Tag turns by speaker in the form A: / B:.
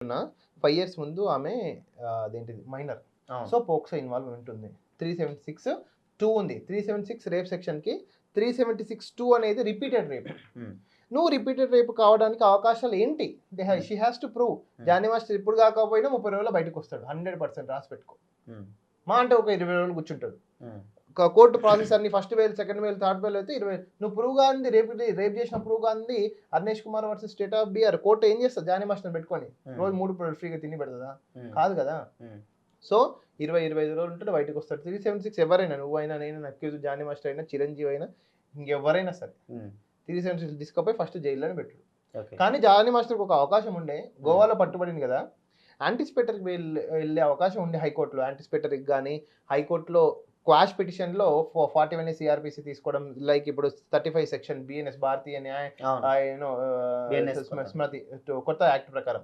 A: 5 years ముందు ఆమె అదేంటిది మైనర్.
B: అవును.
A: సో, పోక్సో ఇన్వాల్వ్‌మెంట్ ఉంది. 376(2) ఉంది. 376 రేప్ సెక్షన్‌కి 376(2) అనేది రిపీటెడ్ రేప్.
B: హ్మ్.
A: నువ్వు రిపీటెడ్ రేప్ కావడానికి అవకాశాలు ఏంటి? She has to prove. Jani master ఇప్పుడు కాకపోయినా 30 రోజుల్లో బయటకొస్తాడు. 100% రాసి పెట్టుకో.
B: హ్మ్.
A: మా అంటే ఒక 20 రోజులు కూర్చుంటాడు.
B: హ్మ్.
A: కోర్టు ప్రాసెస్ అన్ని first bail, second bail, third bail అయితే 20 నువ్వు ప్రూవ్ గానిది రేప్ చేసిన ప్రూవ్ గానిది Arnesh Kumar versus state of BR court ఏం చేస్తది జానీ మాస్టర్‌ని పెట్టుకొని? రోజు 3 పూటలు ఫ్రీగా తిని పెడతదా?
B: హ్మ్.
A: కాదు కదా!
B: హ్మ్.
A: సో, 25 రోజులు ఉంటాడు బయటకొస్తాడు. 376 ఎవరైనా నువ్వైనా, నేనైనా, అక్యూజ్డ్ జానీ మాస్టర్ అయినా, చిరంజీవి అయినా, ఇంకెవ్వరైనా సరే.
B: హ్మ్.
A: 376 తీసుకపోయి ఫస్ట్ జైల్లోనే పెట్టుడు.
B: ఓకే.
A: కానీ జానీ మాస్టర్‌కి ఒక అవకాశం ఉండే. గోవాలో పట్టుబడింది కదా! యాంటిసిపేటరీకి వెళ్ళే అవకాశం ఉండే హైకోర్ట్‌లో. యాంటిసిపేటరీకి గాని, హైకోర్ట్‌లో క్వాష్ పిటిషన్‌లో 41 సీఆర్‌పీసీ తీసుకోవడం లైక్ ఇప్పుడు 35 సెక్షన్ బీఎన్ఎస్ భారతీయ న్యాయ
B: అవును.
A: యూ నో
B: బిఎన్ఎస్ కొత్త.
A: స్మృతి కొత్త యాక్ట్ ప్రకారం.